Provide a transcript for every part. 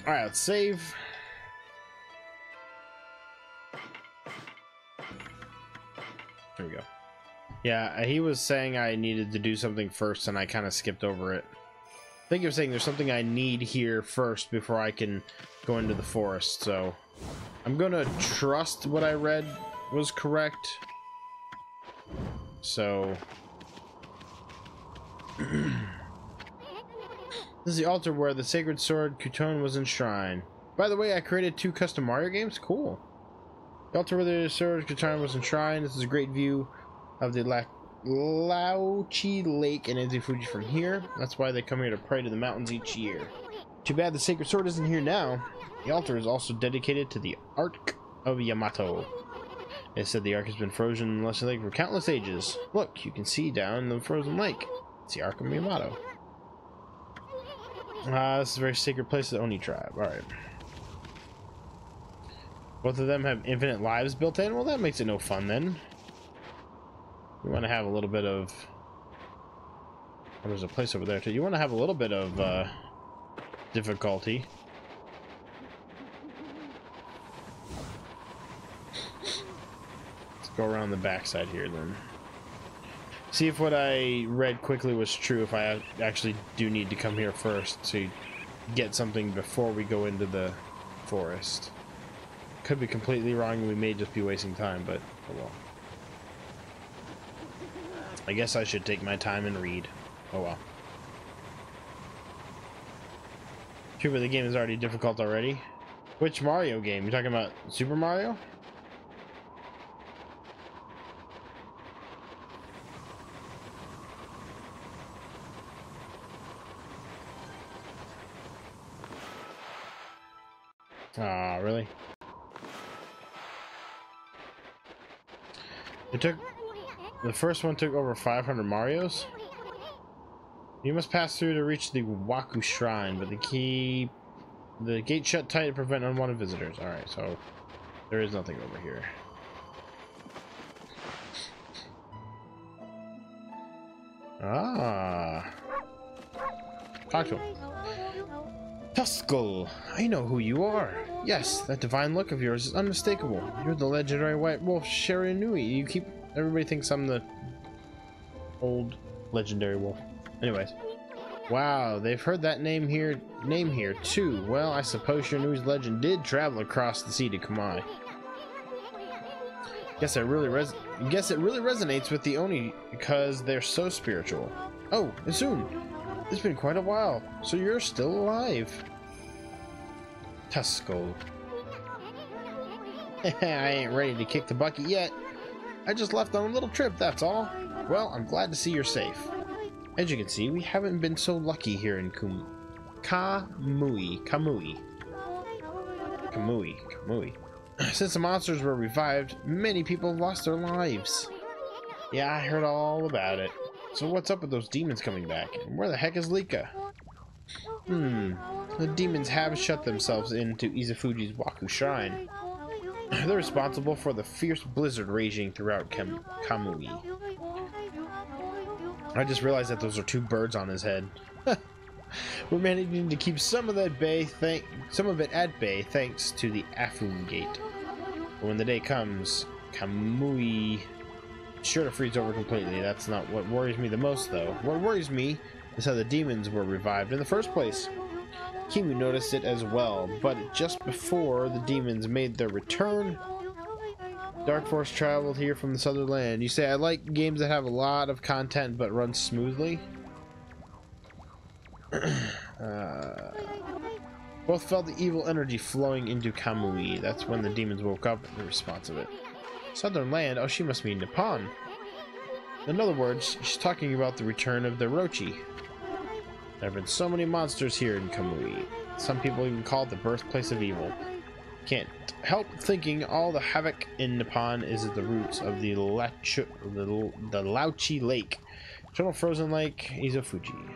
Alright, let's save. There we go. Yeah, he was saying I needed to do something first, and I kind of skipped over it. I think he was saying there's something I need here first before I can go into the forest, so I'm gonna trust what I read was correct. So this is the altar where the sacred sword Kuton was enshrined. By the way, I created 2 custom Mario games. Cool. The altar where the sword Kuton was enshrined. This is a great view of the Lauchi Lake and Izufuji from here. That's why they come here to pray to the mountains each year. Too bad the sacred sword isn't here now. The altar is also dedicated to the Ark of Yamato. It said the Ark has been frozen in the Lesser Lake for countless ages. Look, you can see down the frozen lake. It's the Ark of Yamato. This is a very sacred place to the Oni tribe. Alright. Both of them have infinite lives built in? Well, that makes it no fun then. You want to have a little bit of... Oh, there's a place over there too. You want to have a little bit of difficulty. Let's go around the backside here then. See if what I read quickly was true, if I actually do need to come here first to get something before we go into the forest. Could be completely wrong, we may just be wasting time, but oh well. I guess I should take my time and read. Oh well. True, but the game is already difficult already. Which Mario game? You talking about Super Mario? Ah, really? The first one took over 500 Marios. You must pass through to reach the Waku Shrine, but the gate shut tight to prevent unwanted visitors. Alright, so there is nothing over here. Ah. Talk to him. Tuskull, I know who you are. Yes, that divine look of yours is unmistakable. You're the legendary white wolf Shiranui. Everybody thinks I'm the old legendary wolf. Anyways. Wow, they've heard that name here too. Well, I suppose Shiranui's legend did travel across the sea to Kamai. Guess it really resonates with the Oni because they're so spiritual. Oh, Isun, it's been quite a while, so you're still alive. Tuskull. I ain't ready to kick the bucket yet. I just left on a little trip, that's all. Well, I'm glad to see you're safe. As you can see, we haven't been so lucky here in Kamui. Since the monsters were revived, many people lost their lives. Yeah, I heard all about it. So what's up with those demons coming back? And where the heck is Lika? The demons have shut themselves into Izufuji's Waku Shrine. They're responsible for the fierce blizzard raging throughout Kamui. I just realized that those are 2 birds on his head. We're managing to keep some of it at bay thanks to the Afun Gate. But when the day comes, Kamui is sure to freeze over completely. That's not what worries me the most, though. What worries me is how the demons were revived in the first place. Kimu noticed it as well, but just before the demons made their return, Dark Force traveled here from the southern land. You say I like games that have a lot of content but run smoothly. Both felt the evil energy flowing into Kamui. That's when the demons woke up in response of it. Southern land? Oh, she must mean Nippon. In other words, she's talking about the return of the Orochi. There have been so many monsters here in Kamui. Some people even call it the birthplace of evil. Can't help thinking all the havoc in Nippon is at the roots of the Lauchi Lake. Eternal frozen lake, Izufuji.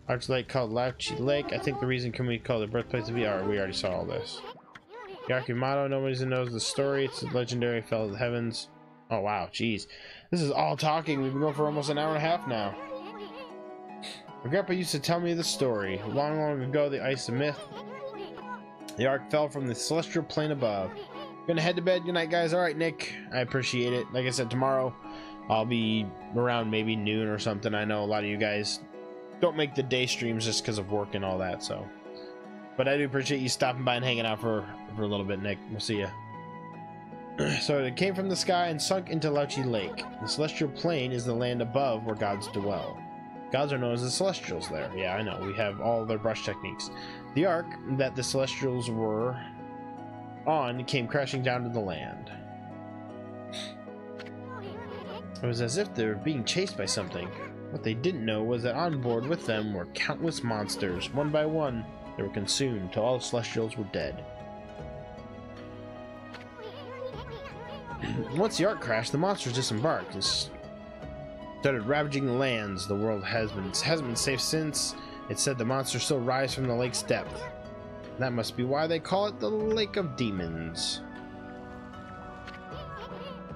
Large lake called Lauchi Lake. I think the reason Kamui called it birthplace of evil, we already saw all this. Yakumato, nobody knows the story. It's a legendary fell of the heavens. Oh wow, jeez. This is all talking. We've been going for almost an hour and a half now. My grandpa used to tell me the story. Long, long ago, the ice of myth. The ark fell from the celestial plane above. Gonna head to bed. Good night, guys. All right, Nick. I appreciate it. Like I said, tomorrow I'll be around maybe noon or something. I know a lot of you guys don't make the day streams just because of work and all that, so. But I do appreciate you stopping by and hanging out for a little bit, Nick. We'll see you. So it came from the sky and sunk into Lauchi Lake. The celestial plane is the land above where gods dwell. Gods are known as the Celestials there. Yeah, I know. We have all their brush techniques. The ark that the Celestials were on came crashing down to the land. It was as if they were being chased by something. What they didn't know was that on board with them were countless monsters. One by one, they were consumed till all the Celestials were dead. Once the ark crashed, the monsters disembarked and started ravaging the lands. The world hasn't been safe since. It said the monsters still rise from the lake's depth. That must be why they call it the Lake of Demons.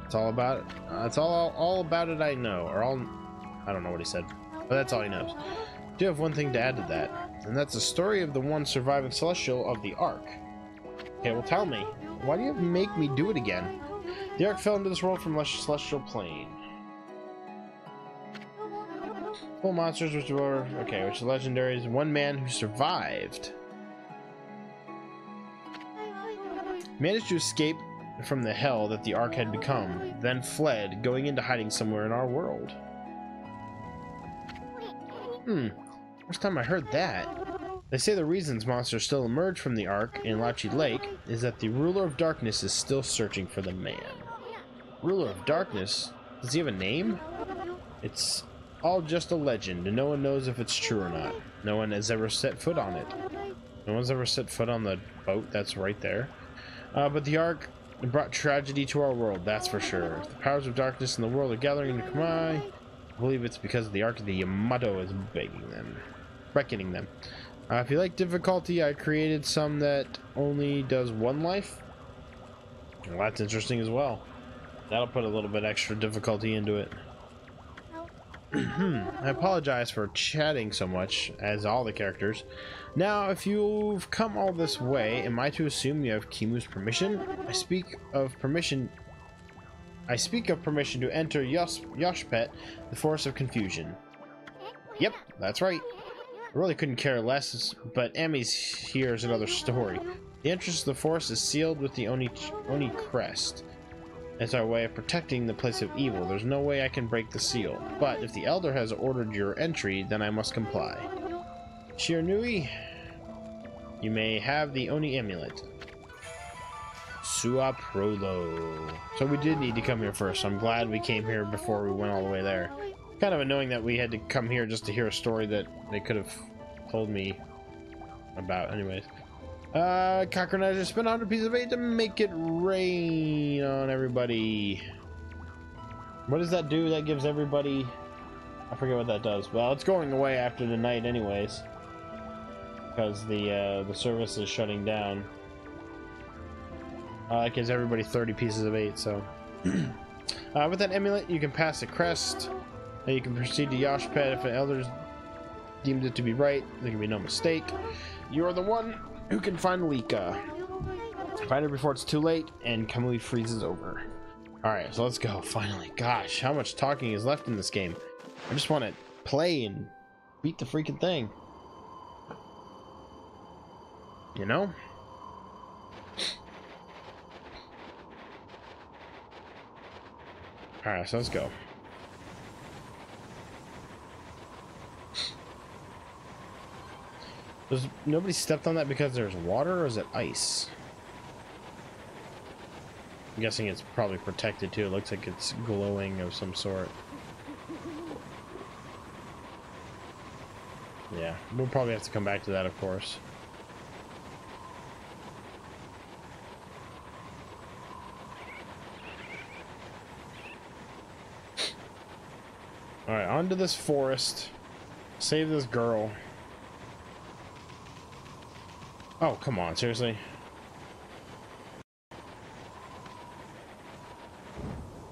That's all about it. That's all about it I know. Or all, I don't know what he said, but that's all he knows. I do have one thing to add to that, and that's the story of the one surviving Celestial of the Ark. Okay, well tell me, why do you make me do it again? The Ark fell into this world from Celestial Plane. Full monsters which are legendary is one man who survived. Managed to escape from the hell that the Ark had become, then fled, going into hiding somewhere in our world. First time I heard that. They say the reasons monsters still emerge from the Ark in Lauchi Lake is that the ruler of darkness is still searching for the man. Ruler of darkness? Does he have a name? It's all just a legend, and no one knows if it's true or not. No one has ever set foot on it. No one's ever set foot on the boat that's right there. But the Ark brought tragedy to our world, that's for sure. If the powers of darkness in the world are gathering in Okami, I believe it's because the Ark of the Yamato is beckoning them. If you like difficulty, I created some that only does one life. Well, that's interesting as well. That'll put a little bit extra difficulty into it. I apologize for chatting so much, as all the characters. Now, if you've come all this way, am I to assume you have Kimu's permission? I speak of permission to enter Yoshpet, the Forest of Confusion. Yep, that's right. I really couldn't care less, but Ami's here is another story. The entrance to the forest is sealed with the Oni crest. It's our way of protecting the place of evil. There's no way I can break the seal. But if the Elder has ordered your entry, then I must comply. Shiranui, you may have the Oni amulet. Sua Prolo. So we did need to come here first. I'm glad we came here before we went all the way there. Kind of annoying that we had to come here just to hear a story that they could have told me about. Anyways. Cockronager, spend 100 pieces of 8 to make it rain on everybody. What does that do? That gives everybody... I forget what that does. Well, it's going away after the night anyways. Because the service is shutting down. It gives everybody 30 pieces of 8, so... with that amulet, you can pass the crest. And you can proceed to Yoshpet if an elder deems it to be right. There can be no mistake. You are the one who can find Lika. Find her before it's too late, and Kamui freezes over. Alright, so let's go, finally. Gosh, how much talking is left in this game? I just want to play and beat the freaking thing. You know? Alright, so let's go. Nobody stepped on that because there's water, or is it ice? I'm guessing it's probably protected too. It looks like it's glowing of some sort. Yeah, we'll probably have to come back to that, of course. Alright, onto this forest. Save this girl. Oh, come on, seriously?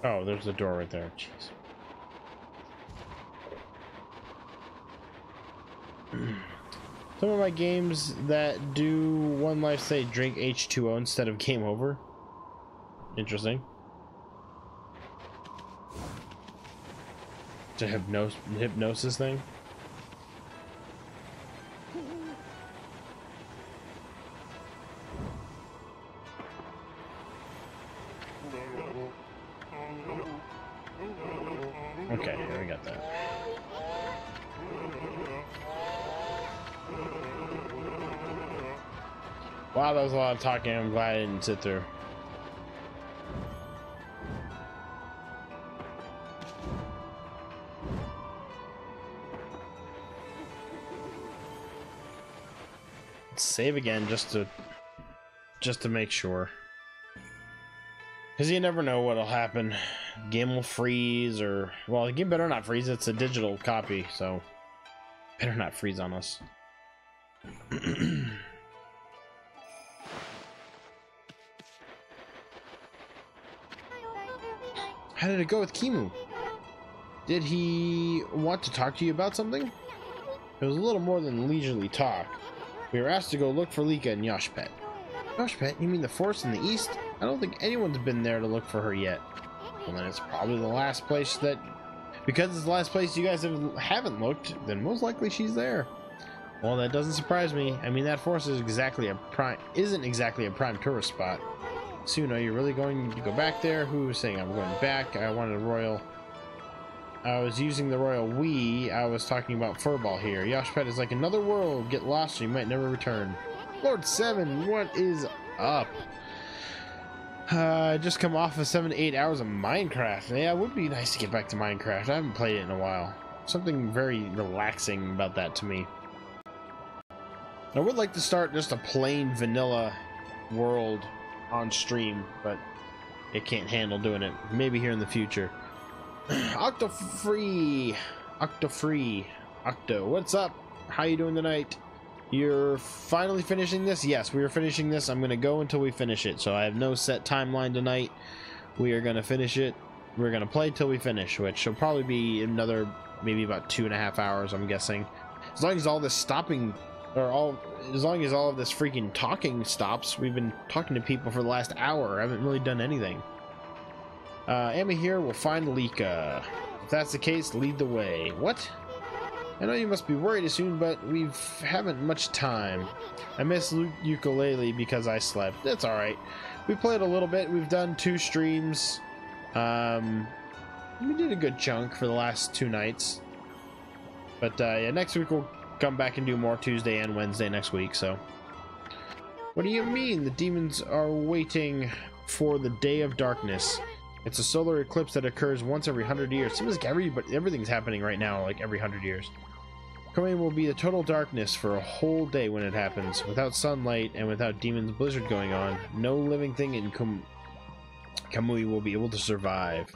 Oh, there's the door right there. Jeez. Some of my games that do one life say drink H2O instead of game over. Interesting. It's a hypnosis thing. Okay, we got that. Wow, that was a lot of talking. I'm glad I didn't sit through. Let's save again just to make sure. Because you never know what'll happen. Game will freeze, or well, the game better not freeze. It's a digital copy, so better not freeze on us. How did it go with Kimu? Did he want to talk to you about something? It was a little more than leisurely talk. We were asked to go look for Lika and Yoshpet. Yoshpet? You mean the forest in the east? I don't think anyone's been there to look for her yet. Well, then it's probably the last place that... Because it's the last place you guys haven't looked, then most likely she's there. Well, that doesn't surprise me. I mean, that forest isn't exactly a prime tourist spot. Soon, are you really going to go back there? Who was saying I'm going back? I wanted a royal... I was using the royal we. I was talking about Furball here. Yoshpet is like another world. Get lost or you might never return. Lord 7, what is up? I just come off of 7 to 8 hours of Minecraft. Yeah, it would be nice to get back to Minecraft. I haven't played it in a while. Something very relaxing about that to me. I would like to start just a plain vanilla world on stream, but it can't handle doing it. Maybe here in the future. Octo, what's up? How you doing tonight? You're finally finishing this? Yes, we are finishing this. I'm gonna go until we finish it, so I have no set timeline tonight. We are gonna finish it. We're gonna play till we finish, which will probably be another maybe about 2.5 hours, I'm guessing. As long as all this stopping, as long as all of this freaking talking stops. We've been talking to people for the last hour. I haven't really done anything. Emma here will find Lika. If that's the case, lead the way. What? I know you must be worried soon, but we haven't much time. I missed ukulele because I slept. That's alright. We played a little bit. We've done 2 streams. We did a good chunk for the last 2 nights. But yeah, next week we'll come back and do more Tuesday and Wednesday next week, so. What do you mean? The demons are waiting for the Day of Darkness. It's a solar eclipse that occurs once every 100 years. Seems like everything's happening right now, like every 100 years. Okami will be the total darkness for a whole day when it happens. Without sunlight and without Demon's Blizzard going on, no living thing in Kamui will be able to survive.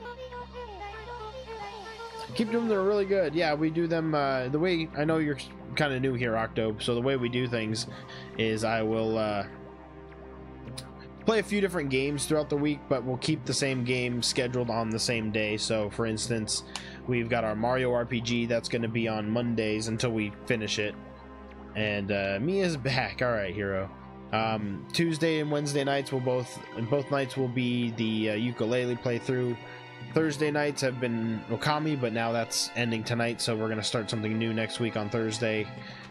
Keep doing them, they're really good. Yeah, we do them the way... I know you're kind of new here, Octo, so the way we do things is I will... play a few different games throughout the week, but we'll keep the same game scheduled on the same day. So for instance, we've got our Mario RPG that's going to be on Mondays until we finish it, and Mia's back. All right, hero. Tuesday and Wednesday nights both nights will be the ukulele playthrough. Thursday nights have been Okami, but now that's ending tonight, so we're going to start something new next week on Thursday.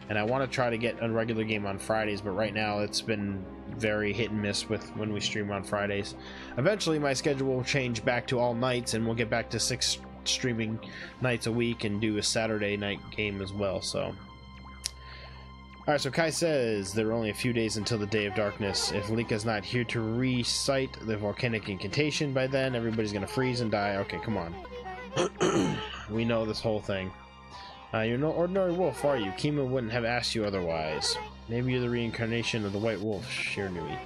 And I want to try to get a regular game on Fridays, but right now it's been very hit and miss with when we stream on Fridays. Eventually my schedule will change back to all nights, and we'll get back to 6 streaming nights a week and do a Saturday night game as well. So alright, so Kai says there are only a few days until the Day of Darkness. If Lika's not here to recite the volcanic incantation by then, everybody's gonna freeze and die. Okay, come on. We know this whole thing. You're no ordinary wolf, are you? Kima wouldn't have asked you otherwise. Maybe you're the reincarnation of the White Wolf, Shiranui.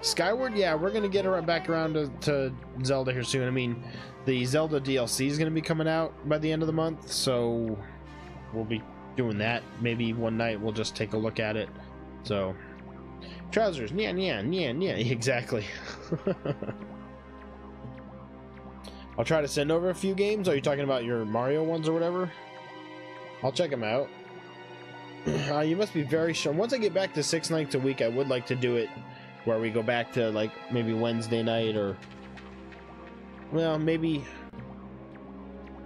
Skyward? Yeah, we're gonna get back around to Zelda here soon. I mean, the Zelda DLC is gonna be coming out by the end of the month, so we'll be doing that. Maybe one night we'll just take a look at it. So, trousers, yeah, exactly. I'll try to send over a few games. Are you talking about your Mario ones or whatever? I'll check them out. You must be very sure. Once I get back to 6 nights a week, I would like to do it where we go back to like maybe Wednesday night, or well, maybe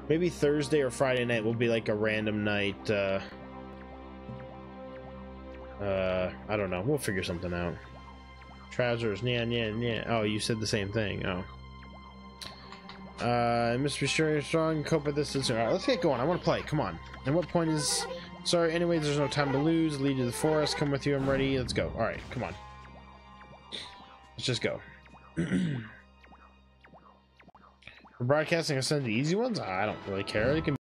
Thursday or Friday night will be like a random night. I don't know. We'll figure something out. Trousers, yeah. Oh, you said the same thing. Oh. I must be sure you're strong. Cope with this. Alright, let's get going. I want to play. Come on. And what point is... Sorry, anyways, there's no time to lose. Lead to the forest. Come with you. I'm ready. Let's go. Alright, come on. Let's just go. We're broadcasting, I send the easy ones? I don't really care. It can